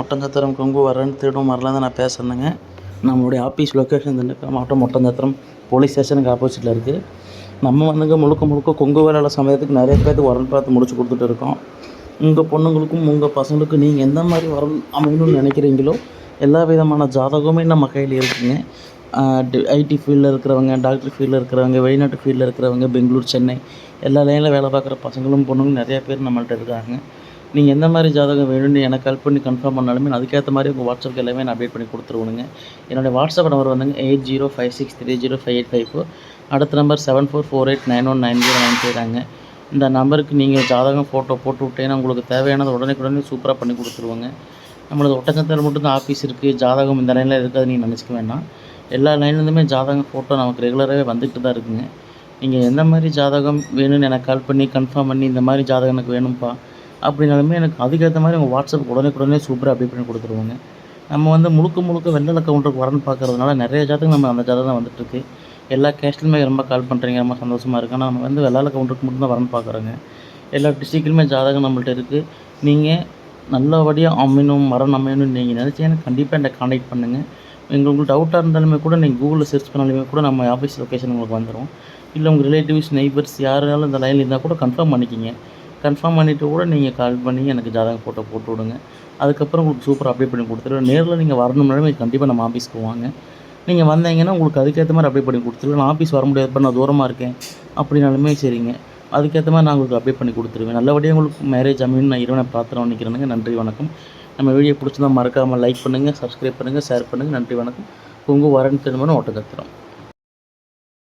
ஒட்டஞ்சத்திரம் கொங்கு வரேன்னு திருடும் வரலாம் தான் நான் பேசுகிறேங்க. நம்மளுடைய ஆஃபீஸ் லொக்கேஷன் திண்டுக்கல் மாவட்டம் ஒட்டஞ்சத்திரம் போலீஸ் ஸ்டேஷனுக்கு ஆப்போசிட்டில் இருக்குது. நம்ம வந்துங்க முழுக்க கொங்கு வேலை சமயத்துக்கு நிறைய பேருக்கு வரன் பார்த்து முடிச்சு கொடுத்துட்டு இருக்கோம். உங்கள் பொண்ணுங்களுக்கும் உங்கள் பசங்களுக்கும் நீங்கள் எந்த மாதிரி வரன் அமையணும்னு நினைக்கிறீங்களோ எல்லா விதமான ஜாதகமே நம்ம கையில் இருக்குதுங்க. ஐடி ஃபீல்டில் இருக்கிறவங்க, டாக்டர் ஃபீல்டில் இருக்கிறவங்க, வெளிநாட்டு ஃபீல்டில் இருக்கிறவங்க, பெங்களூர், சென்னை எல்லா லைனில் வேலை பார்க்குற பசங்களும் பொண்ணுங்களும் நிறையா பேர் நம்மள்ட்ட இருக்காங்க. நீங்கள் எந்த மாதிரி ஜாதகம் வேணும்னு எனக்கு கால் பண்ணி கன்ஃபார்ம் பண்ணாலுமே அதுக்கேற்ற மாதிரி உங்கள் வாட்ஸ்அப்புக்கு எல்லாமே நான் அப்டேட் பண்ணி கொடுத்துருவேனுங்க. என்னுடைய வாட்ஸ்அப் நம்பர் வந்துங்க 8056305554. அடுத்த நம்பர் 7448919095 தாங்க. இந்த நம்பருக்கு நீங்கள் ஜாதகம் ஃபோட்டோ போட்டு விட்டேன்னா உங்களுக்கு தேவையானது உடனே சூப்பராக பண்ணி கொடுத்துருவோங்க. நம்மளது ஒட்டச்சத்திரம் மட்டும்தான் ஆஃபீஸ் இருக்குது. ஜாதகம் இந்த லைனில் இருக்காது நீங்கள் நினச்சிக்க வேண்டாம். எல்லா லைன்லேருந்துமே ஜாதகம் ஃபோட்டோ நமக்கு ரெகுலராகவே வந்துட்டு தான் இருக்குங்க. நீங்கள் எந்த மாதிரி ஜாதகம் வேணும்னு எனக்கு கால் பண்ணி கன்ஃபார்ம் பண்ணி இந்த மாதிரி ஜாதகம் எனக்கு வேணும்ப்பா அப்படின்னாலுமே எனக்கு அதுக்கேற்ற மாதிரி உங்கள் வாட்ஸ்அப் உடனே சூப்பராக அப்டேட் பண்ணி கொடுத்துருவோங்க. நம்ம வந்து முழுக்க வெள்ளை கவுண்டருக்கு வரன்னு பார்க்குறதுனால நிறைய ஜாதகம் நம்ம அந்த ஜாதகம் தான் வந்துட்டுருக்கு. எல்லா கேஸ்ட்லையுமே ரொம்ப கால் பண்ணுறீங்க, ரொம்ப சந்தோஷமாக இருக்குது. ஆனால் நம்ம வந்து வெள்ளாள கவுண்டருக்கு மட்டும்தான் வரன்னு பார்க்குறோங்க. எல்லா டிஸ்ட்ரிக்ட்லையுமே ஜாதகம் நம்மள்ட்ட இருக்குது. நீங்கள் நல்லபடியாக வரன் அமையணும்னு நீங்கள் நினச்சிங்கன்னா கண்டிப்பாக என்னை கான்டாக்ட் பண்ணுங்கள். உங்களுக்கு டவுட்டாக இருந்தாலுமே கூட நீங்கள் கூகுளில் சர்ச் பண்ணாலுமே கூட நம்ம ஆஃபீஸ் லொக்கேஷன் உங்களுக்கு வந்துடும். இல்லை உங்கள் ரிலேட்டிவ்ஸ், நெய்பர்ஸ் யாராலும் இந்த லைனில் இருந்தால் கூட கன்ஃபார்ம் பண்ணிக்கிங்க. கன்ஃபார்ம் பண்ணிவிட்டு கூட நீங்கள் கால் பண்ணி எனக்கு ஜாதகம் ஃபோட்டோ போட்டு விடுங்க. அதுக்கப்புறம் உங்களுக்கு சூப்பராக அப்டேட் பண்ணி கொடுத்துருவேன். நேரில் நீங்கள் வரணும்னாலுமே கண்டிப்பாக நம்ம ஆஃபீஸ்க்கு வாங்க. நீங்கள் வந்தீங்கன்னா உங்களுக்கு அதுக்கேற்ற மாதிரி அப்டேட் பண்ணி கொடுத்துருவேன். நான் ஆஃபீஸ் வர முடியாது, நான் தூரமாக இருக்கேன் அப்படின்னாலுமே சரிங்க, அதுக்கேற்ற மாதிரி நான் உங்களுக்கு அப்டேட் பண்ணி கொடுத்துருவேன். நல்லபடியாக உங்களுக்கு மேரேஜ் அமையணும்னு நான் இறைவனை பிரார்த்தனை பண்ணிக்கிறேனுங்க. நன்றி, வணக்கம். நம்ம வீடியோ பிடிச்சிருந்தா மறக்காமல் லைக் பண்ணுங்கள், சப்ஸ்கிரைப் பண்ணுங்கள், ஷேர் பண்ணுங்கள். நன்றி, வணக்கம். கொங்கு வரன் திருமணம் ஒட்டச்சத்திரம்.